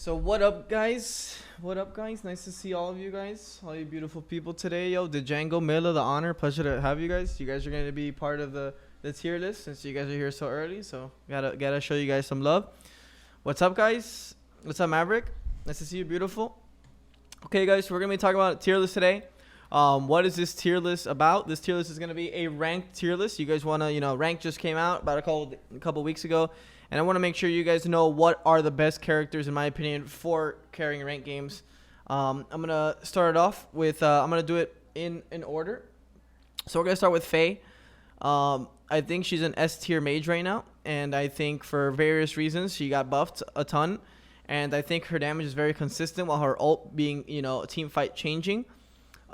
So what up, guys? What up, guys? Nice to see all of you guys, all you beautiful people today. Yo, the Django Miller, the honor, pleasure to have you guys. You guys are going to be part of the tier list since you guys are here so early. So gotta show you guys some love. What's up, guys? What's up, Maverick? Nice to see you, beautiful. Okay, guys, so we're gonna be talking about tier list today. What is this tier list about? This tier list is gonna be a ranked tier list. You guys wanna, rank just came out about a couple weeks ago. And I want to make sure you guys know what are the best characters, in my opinion, for carrying ranked games. I'm going to start it off with, I'm going to do it in order. So we're going to start with Faye. I think she's an S tier mage right now. And I think for various reasons, she got buffed a ton. And I think her damage is very consistent while her ult being, a team fight changing.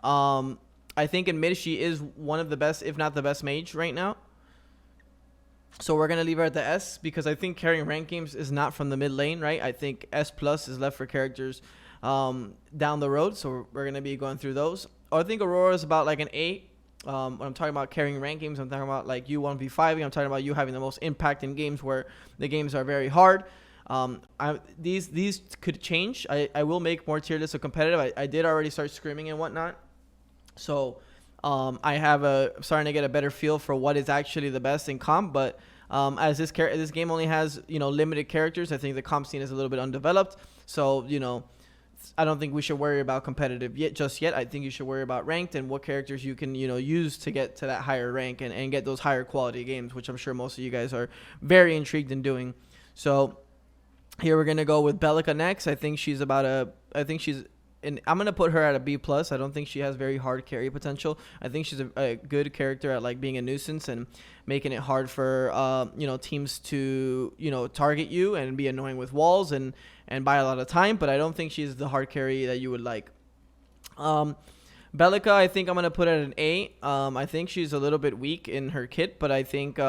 I think in mid, she is one of the best, if not the best mage right now. So we're going to leave her at the S because I think carrying rank games is not from the mid lane, right? I think S plus is left for characters down the road. So we're going to be going through those. I think Aurora is about like an A. When I'm talking about carrying rank games, I'm talking about like you 1v5. I'm talking about you having the most impact in games where the games are very hard. These could change. I will make more tier lists of competitive. I did already start screaming and whatnot. So I have starting to get a better feel for what is actually the best in comp, but as this game only has limited characters, I think the comp scene is a little bit undeveloped. So I don't think we should worry about competitive just yet. I think you should worry about ranked and what characters you can use to get to that higher rank and get those higher quality games, which I'm sure most of you guys are very intrigued in doing. So here we're gonna go with Belica next. I think she's and I'm gonna put her at a B plus. I don't think she has very hard carry potential. I think she's a good character at like being a nuisance and making it hard for teams to target you and be annoying with walls and buy a lot of time. But I don't think she's the hard carry that you would like. Belica, I think I'm gonna put at an A. I think she's a little bit weak in her kit, but I think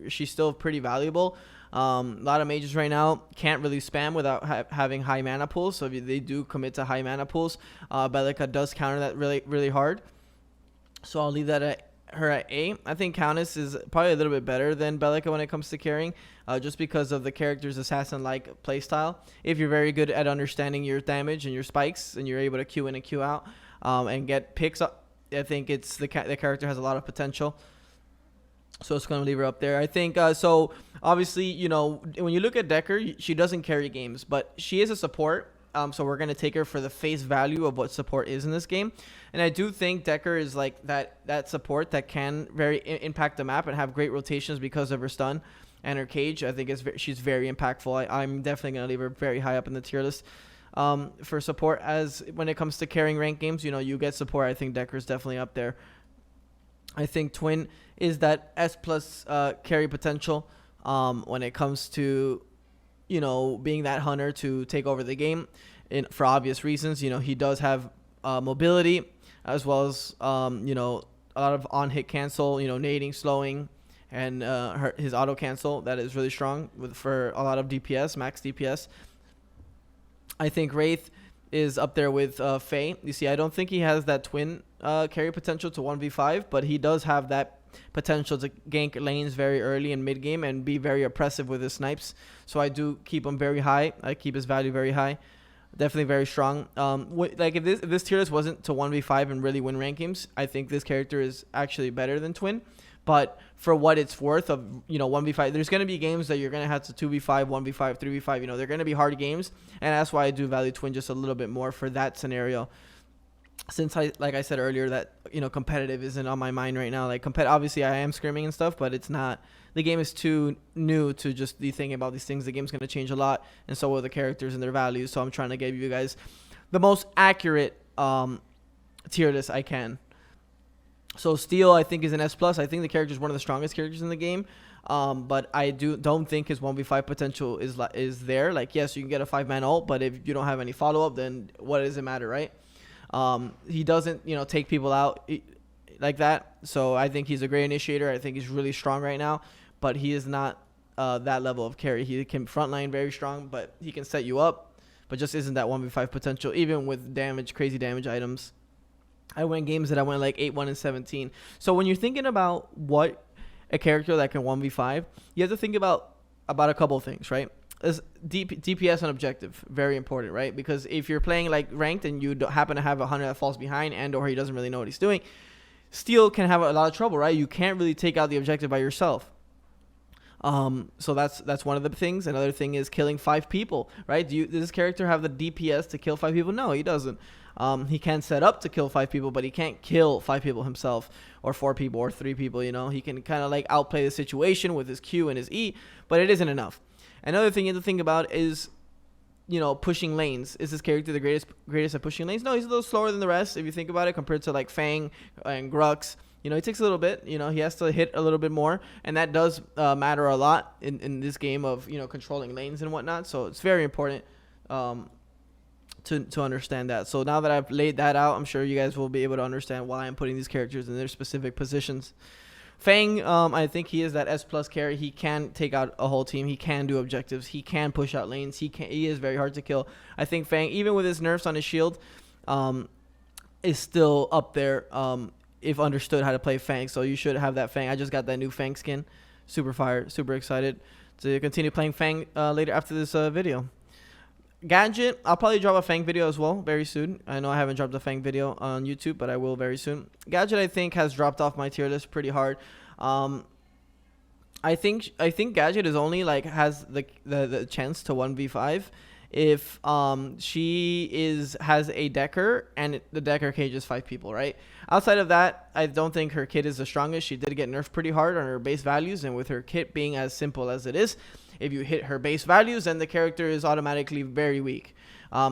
she's still pretty valuable. A lot of mages right now can't really spam without having high mana pools. So if they do commit to high mana pools, Belica does counter that really, really hard. So I'll leave that at her at A. I think Countess is probably a little bit better than Belica when it comes to carrying, just because of the character's assassin-like playstyle. If you're very good at understanding your damage and your spikes, and you're able to Q in and Q out and get picks up, I think the character has a lot of potential. So it's going to leave her up there. I think, so obviously, when you look at Decker, she doesn't carry games, but she is a support. So we're going to take her for the face value of what support is in this game. And I do think Decker is like that support that can very impact the map and have great rotations because of her stun and her cage. I think she's very impactful. I'm definitely going to leave her very high up in the tier list. For support, as when it comes to carrying rank games, you get support. I think Decker's definitely up there. I think Twin is that S plus carry potential when it comes to, being that hunter to take over the game for obvious reasons. He does have mobility as well as, a lot of on-hit cancel, nading, slowing, and his auto cancel. That is really strong for a lot of DPS, max DPS. I think Wraith is up there with Faye. You see, I don't think he has that twin carry potential to 1v5, but he does have that potential to gank lanes very early in mid game and be very oppressive with his snipes. So I do keep him very high. I keep his value very high. Definitely very strong. Like if this tier list wasn't to 1v5 and really win rank games, I think this character is actually better than Twin. But for what it's worth of 1v5, there's going to be games that you're going to have to 2v5, 1v5, 3v5. They're going to be hard games, and that's why I do value Twin just a little bit more for that scenario. Since like I said earlier, that competitive isn't on my mind right now. Like obviously I am screaming and stuff, but it's not. The game is too new to just be thinking about these things. The game's going to change a lot, and so will the characters and their values. So I'm trying to give you guys the most accurate tier list I can. So Steel, I think, is an S plus. I think the character is one of the strongest characters in the game, but I don't think his 1v5 potential is there. Like, yes, you can get a 5-man ult, but if you don't have any follow up, then what does it matter, right? He doesn't take people out like that. So I think he's a great initiator. I think he's really strong right now, but he is not that level of carry. He can frontline very strong, but he can set you up, but just isn't that 1v5 potential, even with crazy damage items. I win games that I went like 8-1 and 17. So when you're thinking about what a character that can 1v5, you have to think about a couple of things, right? DPS on objective, very important, right? Because if you're playing like ranked and you happen to have a hunter that falls behind and or he doesn't really know what he's doing, Steel can have a lot of trouble, right? You can't really take out the objective by yourself. So that's one of the things. Another thing is killing 5 people, right? Does this character have the DPS to kill 5 people? No, he doesn't. He can set up to kill 5 people, but he can't kill 5 people himself, or 4 people, or 3 people. You know, he can kind of like outplay the situation with his Q and his E, but it isn't enough. Another thing you have to think about is, you know, pushing lanes. Is this character the greatest at pushing lanes? No, he's a little slower than the rest if you think about it, compared to like Fang and Grux. You know, it takes a little bit. You know, he has to hit a little bit more, and that does matter a lot in this game of, you know, controlling lanes and whatnot. So it's very important to understand that. So now that I've laid that out, I'm sure you guys will be able to understand why I'm putting these characters in their specific positions. Fang, I think he is that S+ carry. He can take out a whole team. He can do objectives. He can push out lanes. He is very hard to kill. I think Fang, even with his nerfs on his shield, is still up there. If understood how to play Fang, so you should have that Fang. I just got that new Fang skin, super fire, super excited to continue playing Fang later after this video. Gadget, I'll probably drop a Fang video as well very soon. I know I haven't dropped a Fang video on YouTube, but I will very soon. Gadget, I think, has dropped off my tier list pretty hard. I think Gadget is only like has the chance to 1v5 if she has a Decker and the Decker cages 5 people, right? Outside of that, I don't think her kit is the strongest. She did get nerfed pretty hard on her base values, and with her kit being as simple as it is, if you hit her base values, then the character is automatically very weak.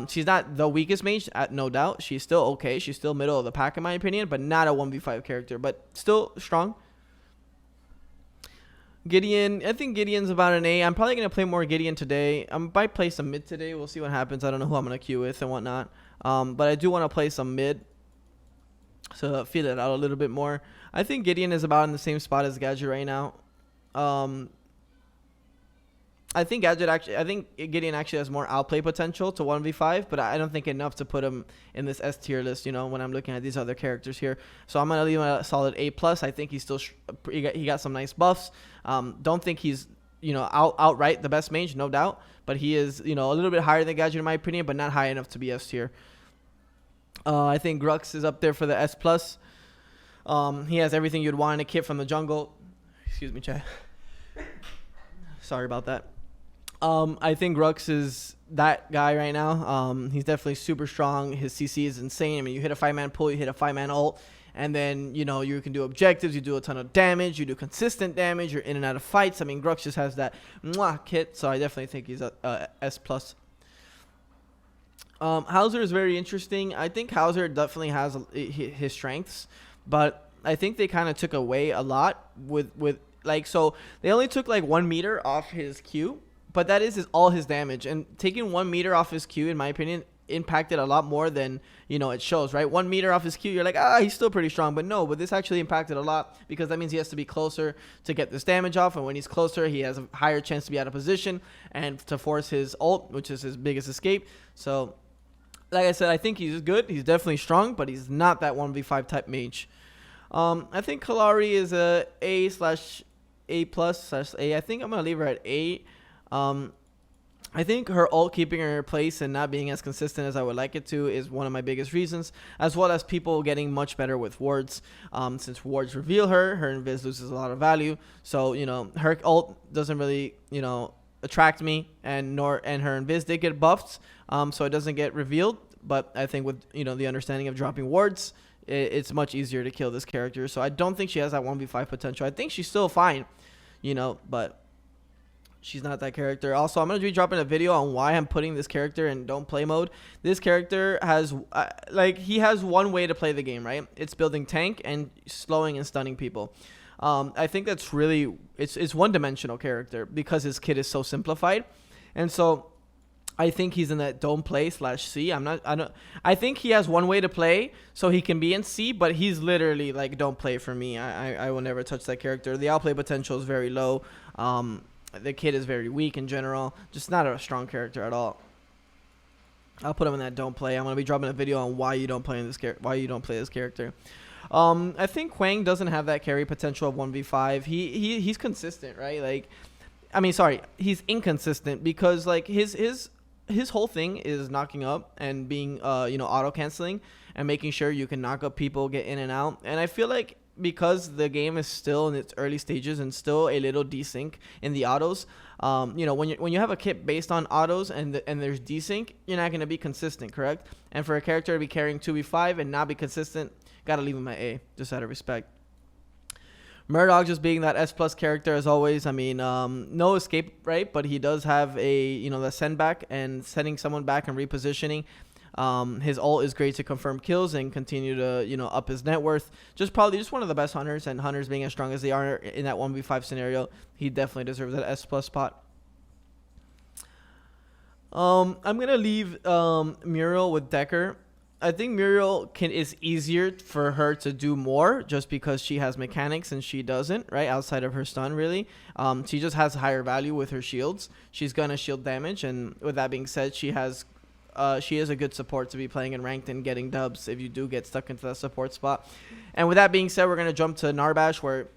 She's not the weakest mage, no doubt. She's still okay. She's still middle of the pack in my opinion, but not a 1v5 character, but still strong. Gideon, I think Gideon's about an A. I'm probably going to play more Gideon today. I might play some mid today. We'll see what happens. I don't know who I'm going to queue with and whatnot. But I do want to play some mid, so feel it out a little bit more. I think Gideon is about in the same spot as Gadget right now. I think Gideon actually has more outplay potential to 1v5, but I don't think enough to put him in this S tier list, you know, when I'm looking at these other characters here. So I'm going to leave him at a solid A+. I think he's still he got some nice buffs. Don't think he's, you know, outright the best mage, no doubt, but he is, you know, a little bit higher than Gadget in my opinion, but not high enough to be S tier. I think Grux is up there for the S+. He has everything you'd want in a kit from the jungle. Excuse me, chat. Sorry about that. I think Grux is that guy right now. He's definitely super strong. His CC is insane. I mean, you hit a 5-man pull, you hit a 5-man ult, and then, you know, you can do objectives, you do a ton of damage, you do consistent damage, you're in and out of fights. I mean, Grux just has that kit, so I definitely think he's a S+. Hauser is very interesting. I think Hauser definitely has his strengths, but I think they kind of took away a lot with like, so they only took like 1 meter off his Q, but that is all his damage, and taking 1 meter off his Q, in my opinion, impacted a lot more than, you know, it shows, right? 1 meter off his Q, you're like, he's still pretty strong, but no, but this actually impacted a lot, because that means he has to be closer to get this damage off, and when he's closer, he has a higher chance to be out of position and to force his ult, which is his biggest escape. So like I said, I think he's good. He's definitely strong, but he's not that 1v5 type mage. I think Kalari is a A/A+/A. I think I'm going to leave her at A. I think her ult keeping her in her place and not being as consistent as I would like it to is one of my biggest reasons, as well as people getting much better with wards. Since wards reveal her invis loses a lot of value. So, you know, her ult doesn't really, you know, attract me, and her invis did get buffed, so it doesn't get revealed. But I think with, you know, the understanding of dropping wards, it's much easier to kill this character. So I don't think she has that 1v5 potential. I think she's still fine, you know, but she's not that character. Also, I'm going to be dropping a video on why I'm putting this character in don't play mode. This character has, he has one way to play the game, right? It's building tank and slowing and stunning people. I think that's really, it's one-dimensional character because his kit is so simplified. And so I think he's in that don't play/C. I think he has one way to play, so he can be in C, but he's literally like don't play for me. I will never touch that character. The outplay potential is very low. The kid is very weak in general. Just not a strong character at all. I'll put him in that don't play. I'm gonna be dropping a video on why you don't play this character. I think Huang doesn't have that carry potential of 1v5. He's consistent, right? Like, I mean, sorry, he's inconsistent because like his whole thing is knocking up and being auto canceling and making sure you can knock up people, get in and out. And I feel like because the game is still in its early stages and still a little desync in the autos, when you have a kit based on autos and there's desync, you're not going to be consistent, correct? And for a character to be carrying 2v5 and not be consistent, gotta leave him at A, just out of respect. Murdoch just being that S plus character as always. I mean, no escape, right? But he does have the send back and sending someone back and repositioning. His ult is great to confirm kills and continue to, up his net worth. Probably just one of the best hunters, and hunters being as strong as they are in that 1v5 scenario, he definitely deserves that S plus spot. I'm going to leave Muriel with Decker. I think Muriel is easier for her to do more just because she has mechanics and she doesn't, right? Outside of her stun, really. She just has higher value with her shields. She's going to shield damage, and with that being said, she is a good support to be playing in ranked and getting dubs if you do get stuck into that support spot. And with that being said, we're going to jump to Narbash, where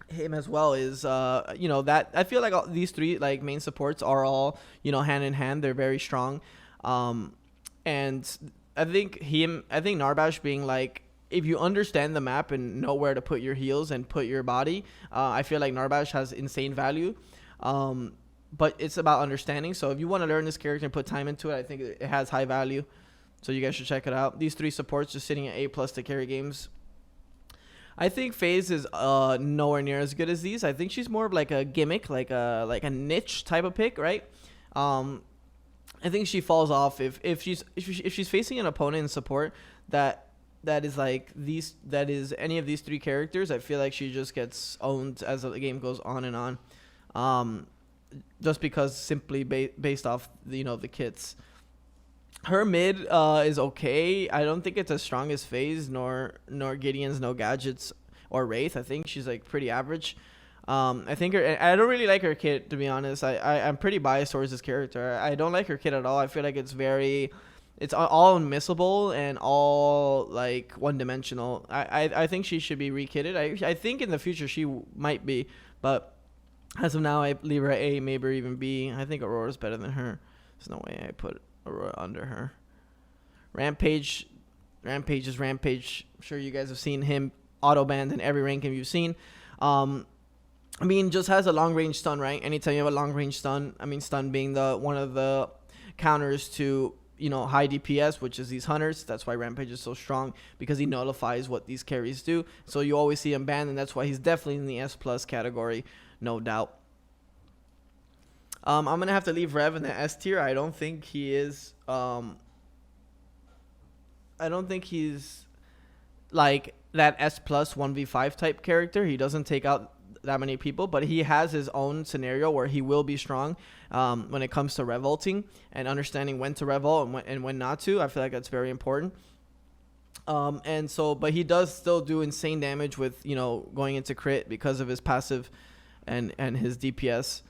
him as well is, that I feel like these three like main supports are all, hand in hand. They're very strong. And I think Narbash being like, if you understand the map and know where to put your heals and put your body, I feel like Narbash has insane value. But it's about understanding. So if you want to learn this character and put time into it, I think it has high value. So you guys should check it out. These three supports just sitting at A+ to carry games. I think FaZe is nowhere near as good as these. I think she's more of like a gimmick, like a niche type of pick, right? I think she falls off if she's facing an opponent in support that is any of these three characters. I feel like she just gets owned as the game goes on and on. Just because simply based off the kits. Her mid is okay. I don't think it's as strong as FaZe nor Gideon's No Gadgets or Wraith. I think she's like pretty average. I don't really like her kit, to be honest. I'm pretty biased towards this character. I don't like her kit at all. I feel like it's all unmissable and all like one-dimensional. I think she should be rekitted. I think in the future she might be, but as of now, I leave her at A, maybe even B. I think Aurora's better than her. There's no way I put Aurora under her. Rampage is Rampage. I'm sure you guys have seen him auto-banned in every ranking you've seen. Just has a long-range stun, right? Anytime you have a long-range stun, stun being one of the counters to, high DPS, which is these hunters. That's why Rampage is so strong, because he nullifies what these carries do. So you always see him banned, and that's why he's definitely in the S+ category. No doubt. I'm going to have to leave Rev in the S tier. I don't think he is. I don't think he's like that S+ 1v5 type character. He doesn't take out that many people, but he has his own scenario where he will be strong when it comes to revolting and understanding when to revolt and when not to. I feel like that's very important. But he does still do insane damage with, going into crit because of his passive and his DPS.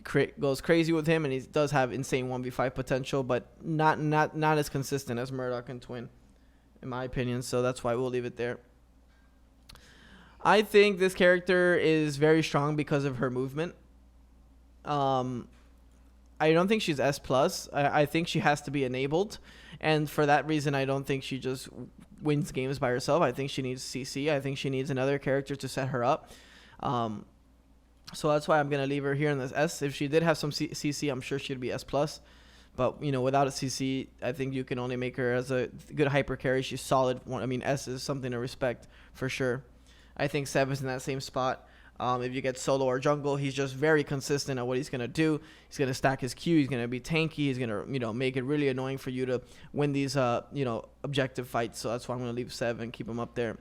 Crit goes crazy with him, and he does have insane 1v5 potential, but not as consistent as Murdoch and Twin, in my opinion. So that's why we'll leave it there. I think this character is very strong because of her movement. I don't think she's S+. I think she has to be enabled, and for that reason, I don't think she just wins games by herself. I think she needs CC. I think she needs another character to set her up. So that's why I'm going to leave her here in this S. If she did have some CC, I'm sure she'd be S+. But, without a CC, I think you can only make her as a good hyper carry. She's solid. S is something to respect for sure. I think Seb is in that same spot. If you get solo or jungle, he's just very consistent at what he's going to do. He's going to stack his Q. He's going to be tanky. He's going to, make it really annoying for you to win these, objective fights. So that's why I'm going to leave Seb and keep him up there.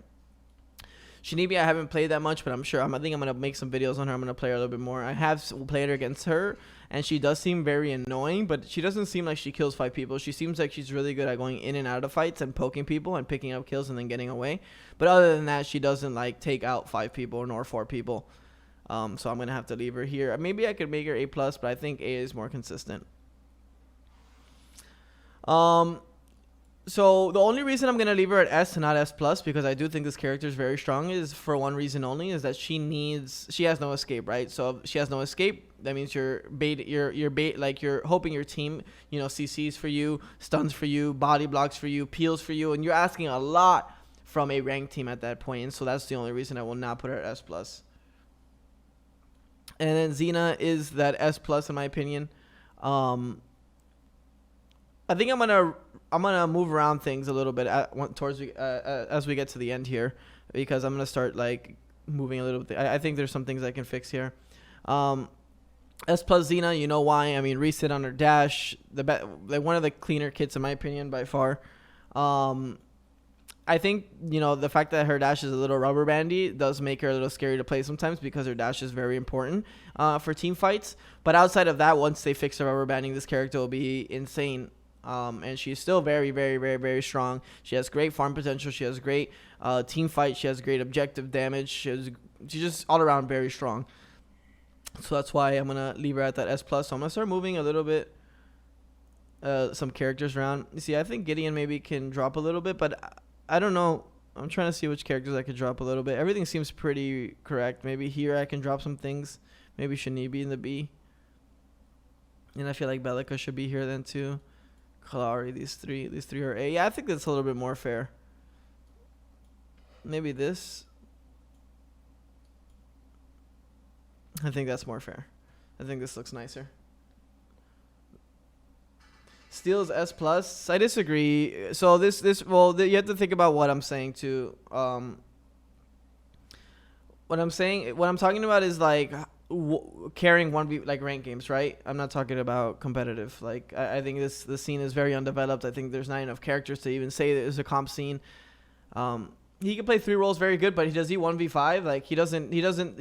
Shinibi, I haven't played that much, but I think I'm going to make some videos on her. I'm going to play her a little bit more. I have played her against her, and she does seem very annoying, but she doesn't seem like she kills 5 people. She seems like she's really good at going in and out of fights and poking people and picking up kills and then getting away. But other than that, she doesn't, take out 5 people nor 4 people. So I'm going to have to leave her here. Maybe I could make her A+, but I think A is more consistent. So the only reason I'm gonna leave her at S and not S plus, because I do think this character is very strong, is for one reason only, is that she has no escape, right? So if she has no escape, that means you're bait, like you're hoping your team, you know, CCs for you, stuns for you, body blocks for you, peels for you, and you're asking a lot from a ranked team at that point. And so that's the only reason I will not put her at S plus. And then Xena is that S plus in my opinion. I think I'm gonna move around things a little bit as we get to the end here, because I'm gonna start like moving a little bit. I think there's some things I can fix here. S plus Xena, you know why? I mean, reset on her dash, like one of the cleaner kits in my opinion by far. I think, you know, the fact that her dash is a little rubber bandy does make her a little scary to play sometimes, because her dash is very important for team fights. But outside of that, once they fix the rubber banding, this character will be insane. And she's still very, very, very, very strong. She has great farm potential. She has great team fight. She has great objective damage. She's just all around very strong. So that's why I'm going to leave her at that S+. So I'm going to start moving a little bit some characters around. You see, I think Gideon maybe can drop a little bit, but I don't know. I'm trying to see which characters I could drop a little bit. Everything seems pretty correct. Maybe here I can drop some things. Maybe Shinibi in the B. And I feel like Belica should be here then too. Kalari, these three are A. Yeah, I think that's a little bit more fair. Maybe this. I think that's more fair. I think this looks nicer. Steel is S plus. I disagree. So you have to think about what I'm saying too. What I'm talking about is like carrying 1v like ranked games, right? I'm not talking about competitive. Like I think the scene is very undeveloped. I think there's not enough characters to even say there's a comp scene. He can play 3 roles very good, but does he 1v5? Like he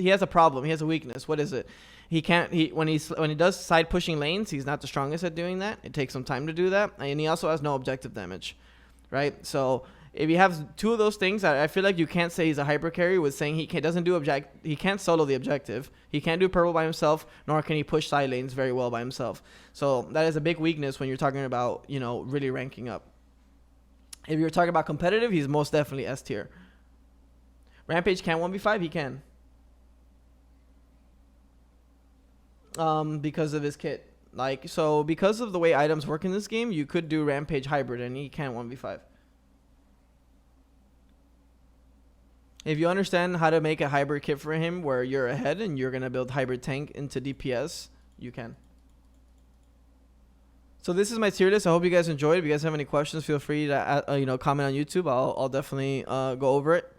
has a problem. He has a weakness. What is it? When he does side pushing lanes, he's not the strongest at doing that. It takes some time to do that, and he also has no objective damage, right? So if you have 2 of those things, I feel like you can't say he's a hyper carry with saying he can't solo the objective. He can't do purple by himself, nor can he push side lanes very well by himself. So that is a big weakness when you're talking about, you know, really ranking up. If you're talking about competitive, he's most definitely S tier. Rampage can 1v5, he can. Because of his kit. So because of the way items work in this game, you could do Rampage hybrid and he can 1v5. If you understand how to make a hybrid kit for him where you're ahead and you're going to build hybrid tank into DPS, you can. So this is my tier list. I hope you guys enjoyed. If you guys have any questions, feel free to comment on YouTube. I'll definitely go over it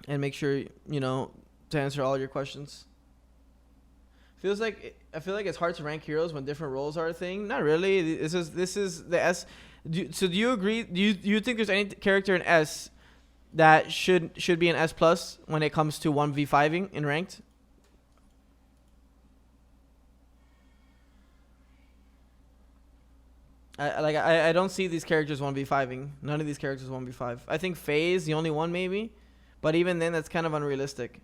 and make sure, you know, to answer all your questions. I feel like it's hard to rank heroes when different roles are a thing. Not really. This is the S. So do you agree? Do you think there's any character in S that should be an S plus when it comes to 1v5ing in ranked? I don't see these characters 1v5ing. None of these characters 1v5. I think Faye is the only one maybe, but even then that's kind of unrealistic.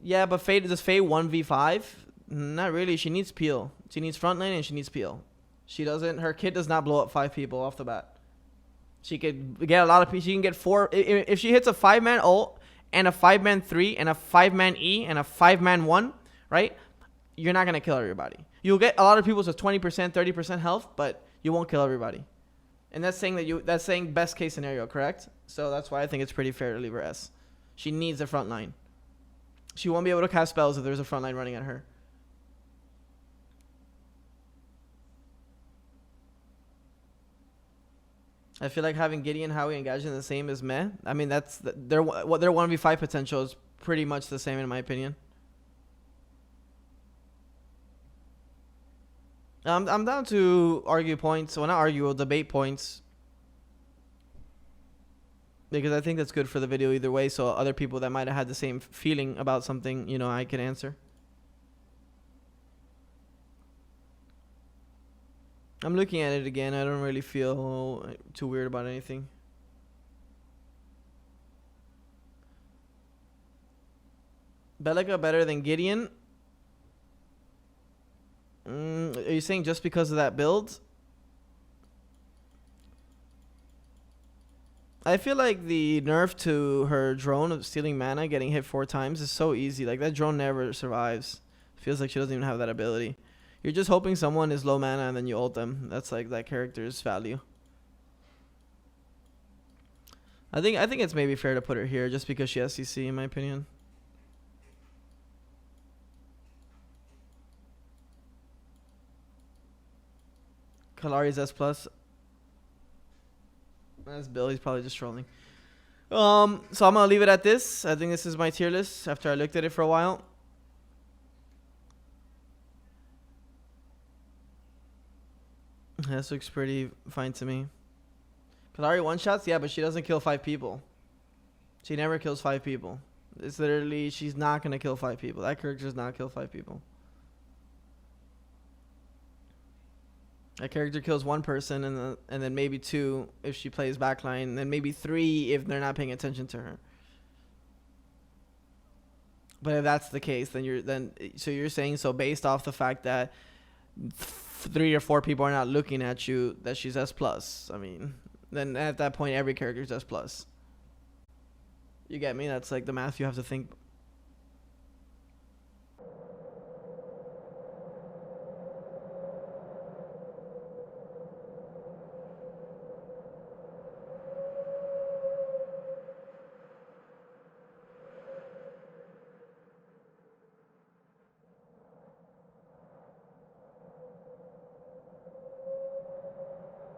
Yeah, but does Faye 1v5? Not really. She needs peel. She needs front lane and she needs peel. Her kit does not blow up 5 people off the bat. She could get a lot of people. She can get 4. If she hits a 5-man ult and a 5-man 3 and a 5-man E and a 5-man 1, right? You're not going to kill everybody. You'll get a lot of people with 20%, 30% health, but you won't kill everybody. And that's saying best case scenario, correct? So that's why I think it's pretty fair to leave her S. She needs a front line. She won't be able to cast spells if there's a front line running at her. I feel like having Gideon, Howie, and Gaijin the same as Meh. I mean, their 1v5 potential is pretty much the same in my opinion. I'm down to argue points. Well, not argue, we'll debate points. Because I think that's good for the video either way, so other people that might have had the same feeling about something, you know, I can answer. I'm looking at it again. I don't really feel too weird about anything. Belica better than Gideon? Are you saying just because of that build? I feel like the nerf to her drone of stealing mana, getting hit 4 times, is so easy. Like, that drone never survives. Feels like she doesn't even have that ability. You're just hoping someone is low mana and then you ult them. That's like that character's value. I think it's maybe fair to put her here just because she has CC, in my opinion. Kalari's S+. That's Bill. He's probably just trolling. So I'm gonna leave it at this. I think this is my tier list after I looked at it for a while. This looks pretty fine to me. Kalari one-shots? Yeah, but she doesn't kill 5 people. She never kills 5 people. It's literally, she's not going to kill 5 people. That character does not kill 5 people. That character kills 1 person and then maybe 2 if she plays backline, and then maybe 3 if they're not paying attention to her. But if that's the case, then you're saying, so based off the fact that 3 or 4 people are not looking at you, that she's S+. I mean, then at that point every character is S+. You get me? That's like the math you have to think